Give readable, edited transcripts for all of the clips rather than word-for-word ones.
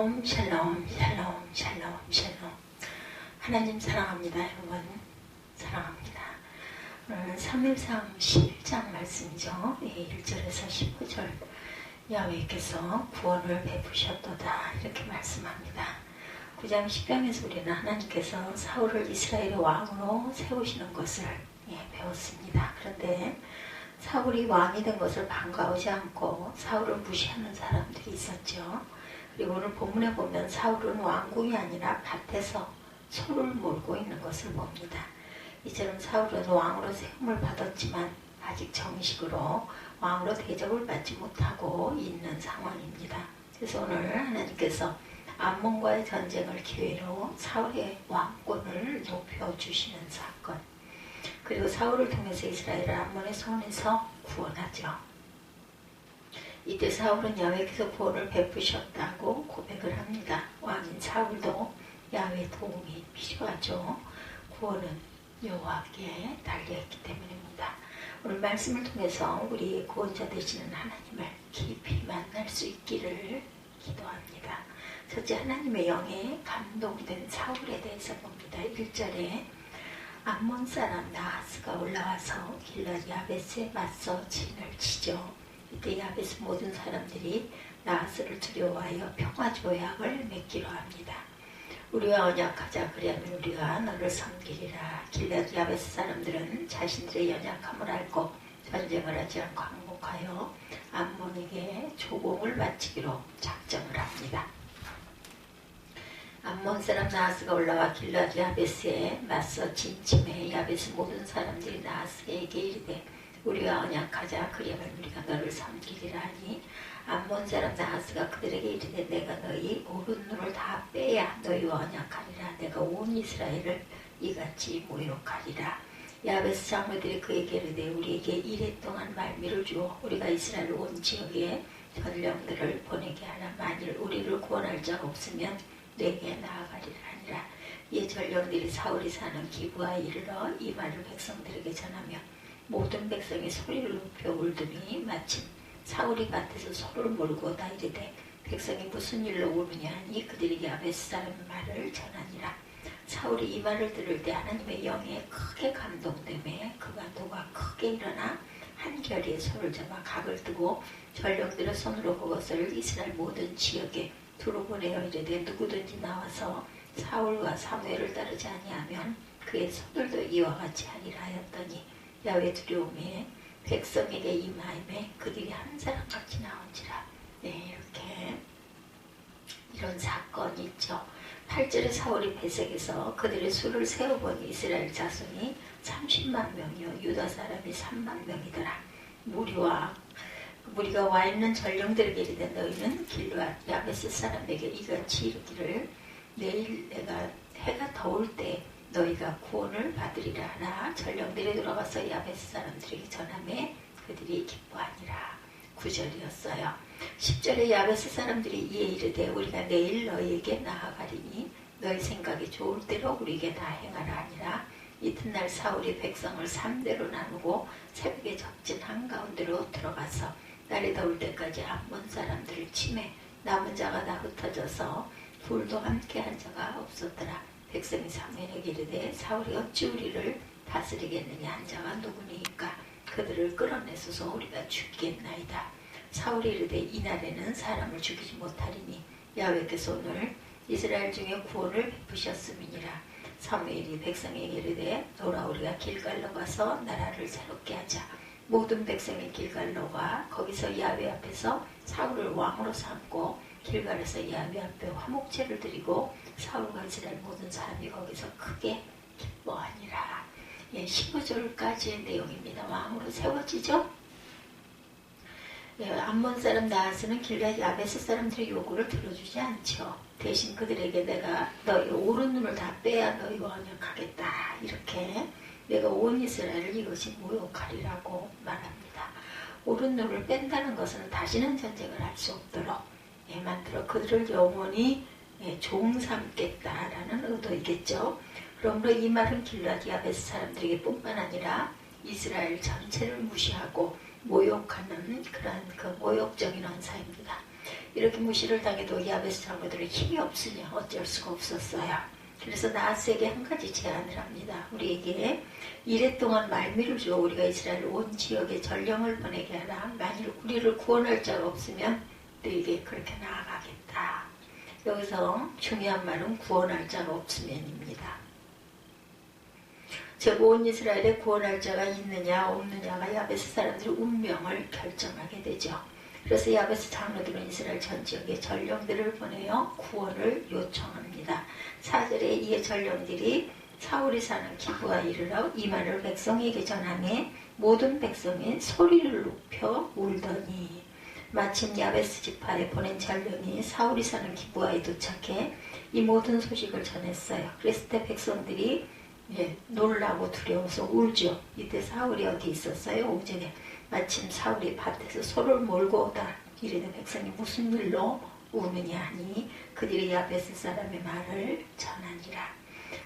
샬롬 샬롬 샬롬 샬롬 샬롬. 하나님 사랑합니다. 여러분 사랑합니다. 오늘 사무엘상 11장 말씀이죠. 1절에서 15절. 야훼께서 구원을 베푸셨도다 이렇게 말씀합니다. 9장 10장에서 우리는 하나님께서 사울을 이스라엘의 왕으로 세우시는 것을 배웠습니다. 그런데 사울이 왕이 된 것을 반가워하지 않고 사울을 무시하는 사람들이 있었죠. 그리고 오늘 본문에 보면 사울은 왕궁이 아니라 밭에서 소를 몰고 있는 것을 봅니다. 이처럼 사울은 왕으로 세움을 받았지만 아직 정식으로 왕으로 대접을 받지 못하고 있는 상황입니다. 그래서 오늘 하나님께서 암몬과의 전쟁을 기회로 사울의 왕권을 높여주시는 사건, 그리고 사울을 통해서 이스라엘을 암몬의 손에서 구원하죠. 이때 사울은 야훼께서 구원을 베푸셨다고 고백을 합니다. 왕인 사울도 야훼의 도움이 필요하죠. 구원은 여호와께 달려있기 때문입니다. 오늘 말씀을 통해서 우리 구원자 되시는 하나님을 깊이 만날 수 있기를 기도합니다. 첫째, 하나님의 영에 감동된 사울에 대해서 봅니다. 1절에 암몬 사람 나하스가 올라와서 길랏 야베스에 맞서 진을 치죠. 이때 야베스 모든 사람들이 나하스를 두려워하여 평화 조약을 맺기로 합니다. 우리와 언약하자, 그리하면 우리가 너를 섬기리라. 길랏 야베스 사람들은 자신들의 연약함을 알고 전쟁을 하지 않고 항복하여 암몬에게 조공을 바치기로 작정을 합니다. 암몬 사람 나하스가 올라와 길랏 야베스에 맞서 진침해 야베스 모든 사람들이 나하스에게 이르되 우리가 언약하자, 그리하면 우리가 너를 섬기리라 하니 암몬 사람 나하스가 그들에게 이르되 내가 너희 오른 눈을 다 빼야 너희와 언약하리라. 내가 온 이스라엘을 이같이 모욕하리라. 야베스 장로들이 그에게 이르되 우리에게 이래 동안 말미를 주어 우리가 이스라엘 온 지역에 전령들을 보내게 하라. 만일 우리를 구원할 자가 없으면 내게 나아가리라 하니라. 이에 전령들이 사울이 사는 기브아에 이르러 이 말을 백성들에게 전하며 모든 백성이 소리를 높여 울더니 마침 사울이 밭에서 소를 몰고 오다 이르되 백성이 무슨 일로 우느냐 하니 그들이 야베스 사람의 말을 전하니라. 사울이 이 말을 들을 때 하나님의 영에 크게 감동되매 그가 노가 크게 일어나 한결에 소를 잡아 각을 뜨고 전령들의 손으로 그것을 이스라엘 모든 지역에 두루 보내어 이르되 누구든지 나와서 사울과 사무엘을 따르지 아니하면 그의 손들도 이와 같이 하리라 하였더니 야훼 두려움에 백성에게 임하임에 그들이 한 사람같이 나온지라. 이렇게 이런 사건이 있죠. 8절에 사울이 배색에서 그들의 수를 세어보니 이스라엘 자손이 30만 명이요 유다 사람이 3만 명이더라. 무리가 와 있는 전령들에게 이르되 너희는 길랏 야베스 사람에게 이같이 이르기를 내일 내가 해가 더울 때 너희가 구원을 받으리라 하라. 전령들이 돌아가서 야베스 사람들에게 전하매 그들이 기뻐하니라. 9절이었어요. 10절에 야베스 사람들이 이에 이르되 우리가 내일 너희에게 나아가리니 너희 생각이 좋을 대로 우리에게 다 행하라 하니라. 이튿날 사울이 백성을 3대로 나누고 새벽에 적진 한가운데로 들어가서 날이 더울 때까지 암몬 사람들을 치매 남은 자가 다 흩어져서 둘도 함께 한 자가 없었더라. 백성이 사무엘에게 이르되 사울이 어찌 우리를 다스리겠느냐 한 자가 누구니까 그들을 끌어내소서 우리가 죽겠나이다. 사울이 이르되 이날에는 사람을 죽이지 못하리니 야훼께서 오늘 이스라엘 중에 구원을 베푸셨음이니라. 사무엘이 백성에게 이르되 노라 우리가 길갈로 가서 나라를 새롭게 하자. 모든 백성이 길갈로 가 거기서 야훼 앞에서 사울을 왕으로 삼고 길갈에서 야훼 앞에 화목제를 드리고 사울과 이스라엘 모든 사람이 거기서 크게 기뻐하니라. 15절까지의 내용입니다. 왕으로 세워지죠. 암몬 사람 나하스는 길랏 야베스 사람들의 요구를 들어주지 않죠. 대신 그들에게 내가 너희 오른 눈을 다 빼야 너희와 언약하겠다. 이렇게 내가 온 이스라엘을 이것이 모욕하리라고 말합니다. 오른 눈을 뺀다는 것은 다시는 전쟁을 할 수 없도록 만들어 그들을 영원히 종 삼겠다라는 의도이겠죠. 그러므로 이 말은 길랏 야베스 사람들에게 뿐만 아니라 이스라엘 전체를 무시하고 모욕하는 그런 그 모욕적인 언사입니다. 이렇게 무시를 당해도 야베스 장로들은 힘이 없으니 어쩔 수가 없었어요. 그래서 나하스에게 한 가지 제안을 합니다. 우리에게 이래 동안 말미를 주어 우리가 이스라엘 온 지역에 전령을 보내게 하라. 만일 우리를 구원할 자가 없으면 너에게 그렇게 나아가겠다. 여기서 중요한 말은 구원할 자가 없으면입니다. 즉 온 이스라엘에 구원할 자가 있느냐 없느냐가 야베스 사람들의 운명을 결정하게 되죠. 그래서 야베스 장로들은 이스라엘 전 지역에 전령들을 보내어 구원을 요청합니다. 4절에 이에 전령들이 사울이 사는 기브아 이르러 이 말을 백성에게 전하매 모든 백성이 소리를 높여 울더니 마침 야베스 지파에 보낸 전령이 사울이 사는 기브아에 도착해 이 모든 소식을 전했어요. 그랬을 때 백성들이 놀라고 두려워서 울죠. 이때 사울이 어디 있었어요? 오전에 마침 사울이 밭에서 소를 몰고 오다. 이르되 백성이 무슨 일로 우느냐 하니 그들이 야베스 사람의 말을 전하니라.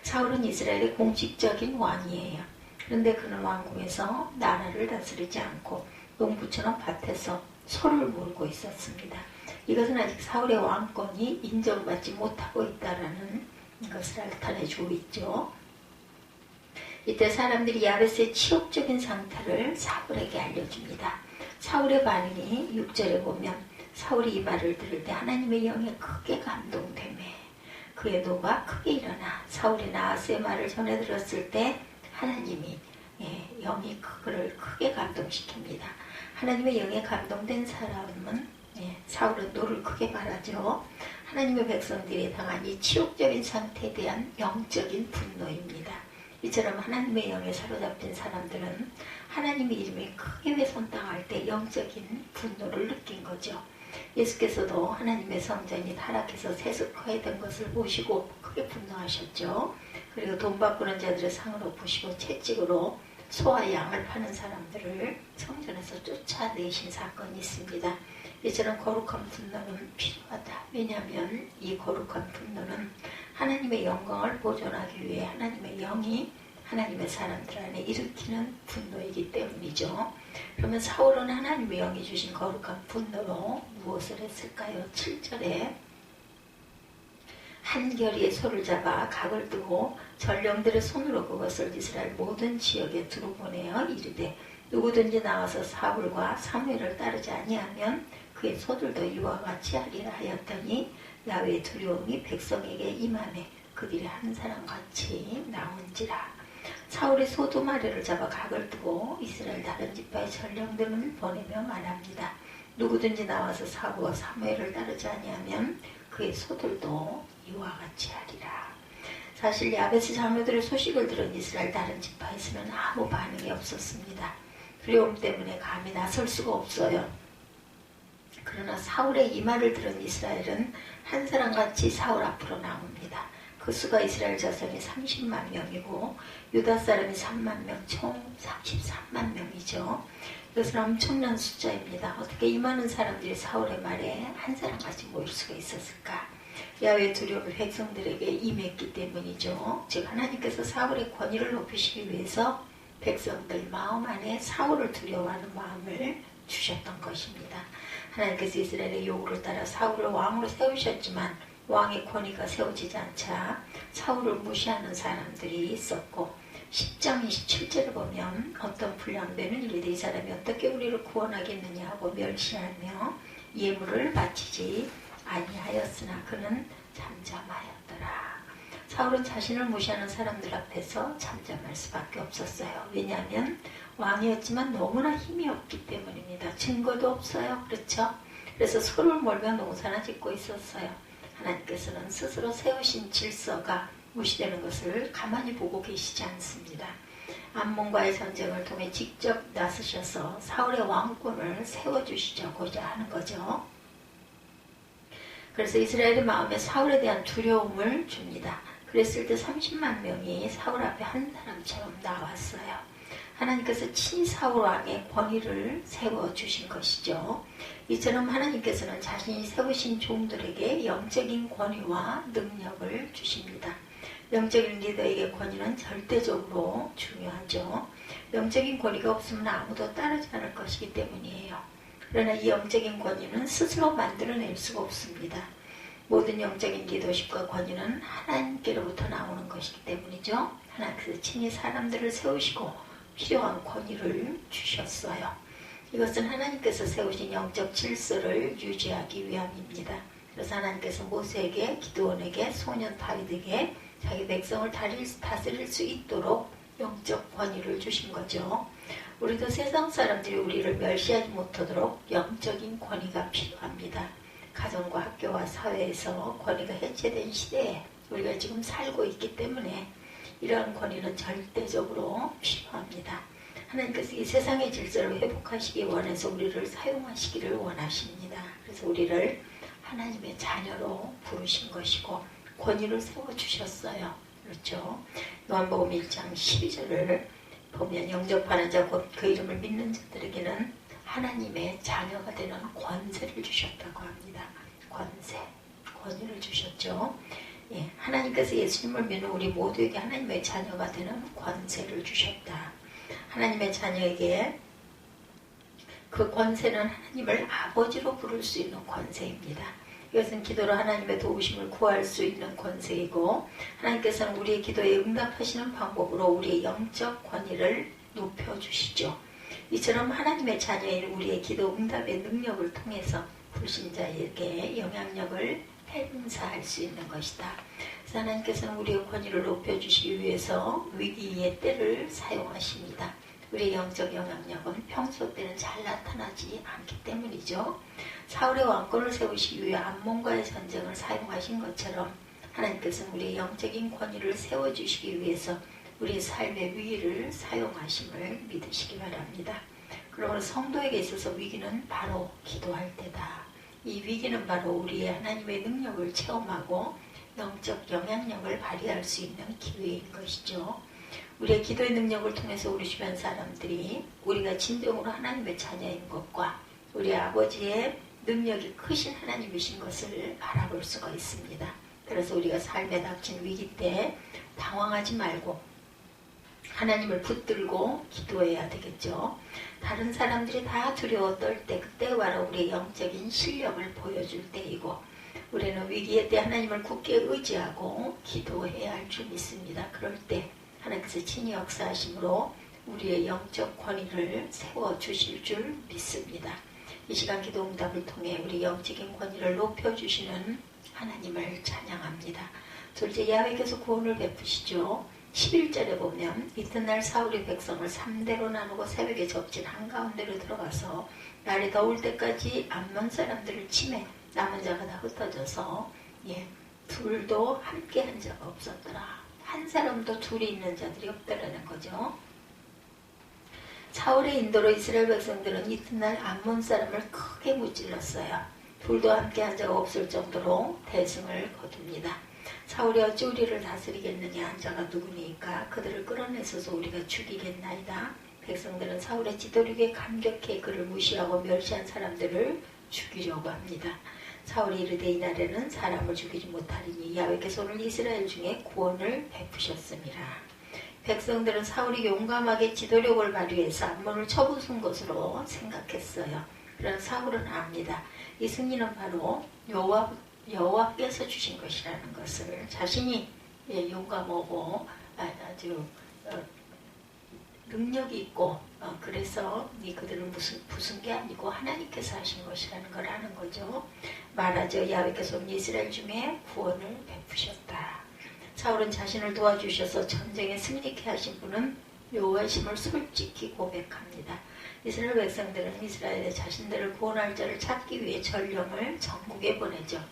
사울은 이스라엘의 공식적인 왕이에요. 그런데 그는 왕궁에서 나라를 다스리지 않고 농부처럼 밭에서 소를 몰고 있었습니다. 이것은 아직 사울의 왕권이 인정받지 못하고 있다는 것을 나타내주고 있죠. 이때 사람들이 야베스의 치욕적인 상태를 사울에게 알려줍니다. 사울의 반응이 6절에 보면 사울이 이 말을 들을 때 하나님의 영에 크게 감동되매 그의 노가 크게 일어나 사울이 나하스의 말을 전해 들었을 때 하나님이 영이 그를 크게 감동시킵니다. 하나님의 영에 감동된 사람은 사울은 노를 크게 말하죠. 하나님의 백성들이 당한 이 치욕적인 상태에 대한 영적인 분노입니다. 이처럼 하나님의 영에 사로잡힌 사람들은 하나님의 이름이 크게 훼손당할 때 영적인 분노를 느낀 거죠. 예수께서도 하나님의 성전이 타락해서 세습화에 된 것을 보시고 크게 분노하셨죠. 그리고 돈 바꾸는 자들의 상을 엎으시고 채찍으로 소와 양을 파는 사람들을 성전에서 쫓아내신 사건이 있습니다. 이처럼 거룩한 분노는 필요하다. 왜냐하면 이 거룩한 분노는 하나님의 영광을 보존하기 위해 하나님의 영이 하나님의 사람들 안에 일으키는 분노이기 때문이죠. 그러면 사울은 하나님의 영이 주신 거룩한 분노로 무엇을 했을까요? 7절에 한결이의 소를 잡아 각을 뜨고 전령들의 손으로 그것을 이스라엘 모든 지역에 두루 보내어 이르되 누구든지 나와서 사울과 사무엘을 따르지 아니하면 그의 소들도 이와 같이 하리라 하였더니 야훼의 두려움이 백성에게 임하매 그들이 한 사람같이 나온지라. 사울이 소 2마리를 잡아 각을 뜨고 이스라엘 다른 지파의 전령들을 보내며 말합니다. 누구든지 나와서 사울과 사무엘을 따르지 아니하면 그의 소들도 이와 같이 하리라. 사실 야베스 장로들의 소식을 들은 이스라엘 다른 지파에서는 아무 반응이 없었습니다. 두려움 때문에 감히 나설 수가 없어요. 그러나 사울의 이 말을 들은 이스라엘은 한 사람같이 사울 앞으로 나옵니다. 그 수가 이스라엘 자손이 30만 명이고 유다 사람이 3만 명, 총 33만 명이죠. 이것은 엄청난 숫자입니다. 어떻게 이 많은 사람들이 사울의 말에 한 사람같이 모일 수가 있었을까? 야훼의 두려움이 백성들에게 임했기 때문이죠. 즉 하나님께서 사울의 권위를 높이시기 위해서 백성들 마음 안에 사울을 두려워하는 마음을 주셨던 것입니다. 하나님께서 이스라엘의 요구를 따라 사울을 왕으로 세우셨지만 왕의 권위가 세워지지 않자 사울을 무시하는 사람들이 있었고 10장 27절을 보면 어떤 불량배는 이르되 이 사람이 어떻게 우리를 구원하겠느냐 하고 멸시하며 예물을 바치지 아니하였으나 그는 잠잠하였더라. 사울은 자신을 무시하는 사람들 앞에서 잠잠할 수밖에 없었어요. 왜냐하면 왕이었지만 너무나 힘이 없기 때문입니다. 증거도 없어요. 그렇죠? 그래서 소를 몰며 농사나 짓고 있었어요. 하나님께서는 스스로 세우신 질서가 무시되는 것을 가만히 보고 계시지 않습니다. 암몬과의 전쟁을 통해 직접 나서셔서 사울의 왕권을 세워주시고자 하는 거죠. 그래서 이스라엘의 마음에 사울에 대한 두려움을 줍니다. 그랬을 때 30만 명이 사울 앞에 한 사람처럼 나왔어요. 하나님께서 친히 사울 왕의 권위를 세워주신 것이죠. 이처럼 하나님께서는 자신이 세우신 종들에게 영적인 권위와 능력을 주십니다. 영적인 리더에게 권위는 절대적으로 중요하죠. 영적인 권위가 없으면 아무도 따르지 않을 것이기 때문이에요. 그러나 이 영적인 권위는 스스로 만들어낼 수가 없습니다. 모든 영적인 리더십과 권위는 하나님께로부터 나오는 것이기 때문이죠. 하나님께서 친히 사람들을 세우시고 필요한 권위를 주셨어요. 이것은 하나님께서 세우신 영적 질서를 유지하기 위함입니다. 그래서 하나님께서 모세에게, 기드온에게, 소년 다윗에게 자기 백성을 다스릴 수 있도록 영적 권위를 주신 거죠. 우리도 세상 사람들이 우리를 멸시하지 못하도록 영적인 권위가 필요합니다. 가정과 학교와 사회에서 권위가 해체된 시대에 우리가 지금 살고 있기 때문에 이러한 권위는 절대적으로 필요합니다. 하나님께서 이 세상의 질서를 회복하시기 원해서 우리를 사용하시기를 원하십니다. 그래서 우리를 하나님의 자녀로 부르신 것이고 권위를 세워주셨어요. 그렇죠? 요한복음 1장 12절을 보면 영접하는 자 곧 그 이름을 믿는 자들에게는 하나님의 자녀가 되는 권세를 주셨다고 합니다. 권위를 주셨죠. 예, 하나님께서 예수님을 믿는 우리 모두에게 하나님의 자녀가 되는 권세를 주셨다. 하나님의 자녀에게 그 권세는 하나님을 아버지로 부를 수 있는 권세입니다. 이것은 기도로 하나님의 도우심을 구할 수 있는 권세이고 하나님께서는 우리의 기도에 응답하시는 방법으로 우리의 영적 권위를 높여주시죠. 이처럼 하나님의 자녀인 우리의 기도 응답의 능력을 통해서 불신자에게 영향력을 행사할 수 있는 것이다. 그래서 하나님께서는 우리의 권위를 높여주시기 위해서 위기의 때를 사용하십니다. 우리의 영적 영향력은 평소 때는 잘 나타나지 않기 때문이죠. 사울의 왕권을 세우시기 위해 암몬과의 전쟁을 사용하신 것처럼 하나님께서는 우리의 영적인 권위를 세워주시기 위해서 우리의 삶의 위기를 사용하심을 믿으시기 바랍니다. 그러므로 성도에게 있어서 위기는 바로 기도할 때다. 이 위기는 바로 우리의 하나님의 능력을 체험하고 영적 영향력을 발휘할 수 있는 기회인 것이죠. 우리의 기도의 능력을 통해서 우리 주변 사람들이 우리가 진정으로 하나님의 자녀인 것과 우리 아버지의 능력이 크신 하나님이신 것을 알아볼 수가 있습니다. 그래서 우리가 삶에 닥친 위기 때 당황하지 말고 하나님을 붙들고 기도해야 되겠죠. 다른 사람들이 다 두려워 떨 때 그때 바로 우리의 영적인 실력을 보여줄 때이고 우리는 위기에 때 하나님을 굳게 의지하고 기도해야 할 줄 믿습니다. 그럴 때 하나님께서 친히 역사하심으로 우리의 영적 권위를 세워주실 줄 믿습니다. 이 시간 기도 응답을 통해 우리 영적인 권위를 높여주시는 하나님을 찬양합니다. 둘째, 야훼께서 구원을 베푸시죠. 11절에 보면 이튿날 사울이 백성을 3대로 나누고 새벽에 접진 한가운데로 들어가서 날이 더울 때까지 암몬 사람들을 치매 남은 자가 다 흩어져서 둘도 함께 한 자가 없었더라. 한 사람도 둘이 있는 자들이 없다라는 거죠. 사울의 인도로 이스라엘 백성들은 이튿날 암몬 사람을 크게 무찔렀어요. 둘도 함께 한 자가 없을 정도로 대승을 거둡니다. 사울이 어찌 우리를 다스리겠느냐 한 자가 누구니까 그들을 끌어내서서 우리가 죽이겠나이다. 백성들은 사울의 지도력에 감격해 그를 무시하고 멸시한 사람들을 죽이려고 합니다. 사울이 이르되 이날에는 사람을 죽이지 못하리니 야훼께서 오늘 이스라엘 중에 구원을 베푸셨습니다. 백성들은 사울이 용감하게 지도력을 발휘해서 암몬을 쳐부순 것으로 생각했어요. 그러나 사울은 압니다. 이 승리는 바로 여호와께서 주신 것이라는 것을 자신이 용감하고 아주 능력이 있고 그래서 그들은 부순 게 아니고 하나님께서 하신 것이라는 걸 아는 거죠. 말하죠. 야훼께서 이스라엘 중에 구원을 베푸셨다. 사울은 자신을 도와주셔서 전쟁에 승리케 하신 분은 여호와이심을 솔직히 고백합니다. 이스라엘 백성들은 이스라엘의 자신들을 구원할 자를 찾기 위해 전령을 전국에 보내죠.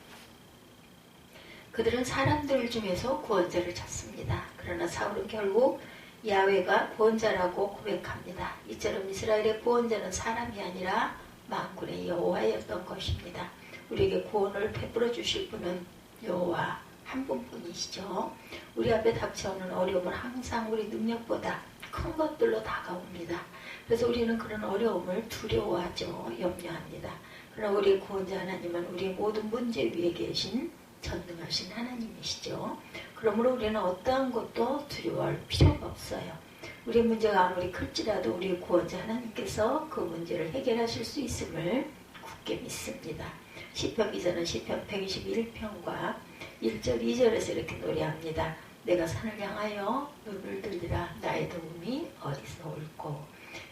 그들은 사람들 중에서 구원자를 찾습니다. 그러나 사울은 결국 야훼가 구원자라고 고백합니다. 이처럼 이스라엘의 구원자는 사람이 아니라 만군의 여호와였던 것입니다. 우리에게 구원을 베풀어 주실 분은 여호와 한 분뿐이시죠. 우리 앞에 닥쳐오는 어려움은 항상 우리 능력보다 큰 것들로 다가옵니다. 그래서 우리는 그런 어려움을 두려워하죠. 염려합니다. 그러나 우리의 구원자 하나님은 우리의 모든 문제 위에 계신 전능하신 하나님이시죠. 그러므로 우리는 어떠한 것도 두려워할 필요가 없어요. 우리 문제가 아무리 클지라도 우리 구원자 하나님께서 그 문제를 해결하실 수 있음을 굳게 믿습니다. 시편 기자는 시편 121편과 1절 2절에서 이렇게 노래합니다. 내가 산을 향하여 눈을 들리라 나의 도움이 어디서 올꼬.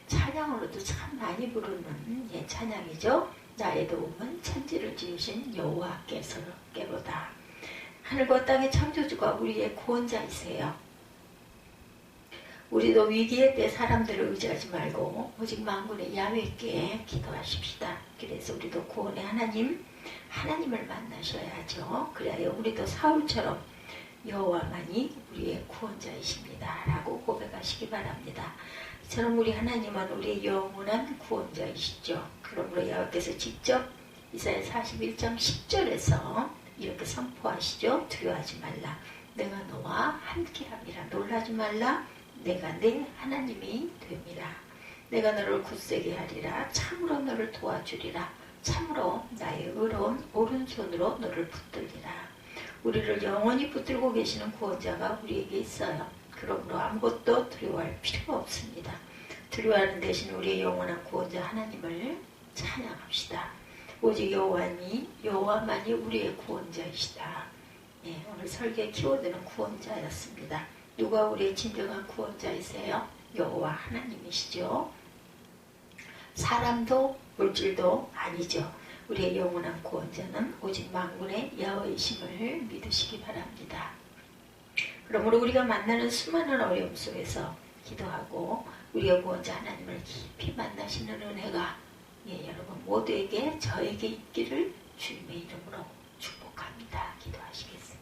찬양으로도 참 많이 부르는 찬양이죠. 나의 도움은 천지를 지으신 여호와께로다. 하늘과 땅의 창조주가 우리의 구원자이세요. 우리도 위기의 때 사람들을 의지하지 말고 오직 만군의 야훼께 기도하십시다. 그래서 우리도 구원의 하나님을 만나셔야죠. 그래야 우리도 사울처럼 여호와만이 우리의 구원자이십니다 라고 고백하시기 바랍니다. 이처럼 우리 하나님은 우리의 영원한 구원자이시죠. 그러므로 여호와께서 직접 이사야 41장 10절에서 이렇게 선포하시죠. 두려워하지 말라. 내가 너와 함께함이라. 놀라지 말라. 내가 내 하나님이 됨이라. 내가 너를 굳세게 하리라. 참으로 너를 도와주리라. 참으로 나의 의로운 오른손으로 너를 붙들리라. 우리를 영원히 붙들고 계시는 구원자가 우리에게 있어요. 그러므로 아무것도 두려워할 필요가 없습니다. 두려워하는 대신 우리의 영원한 구원자 하나님을 찬양합시다. 오직 여호와만이 우리의 구원자이시다. 오늘 설교의 키워드는 구원자였습니다. 누가 우리의 진정한 구원자이세요? 여호와 하나님이시죠. 사람도 물질도 아니죠. 우리의 영원한 구원자는 오직 만군의 여호와이심을 믿으시기 바랍니다. 그러므로 우리가 만나는 수많은 어려움 속에서 기도하고 우리의 구원자 하나님을 깊이 만나시는 은혜가 여러분 모두에게 저에게 있기를 주님의 이름으로 축복합니다. 기도하시겠습니다.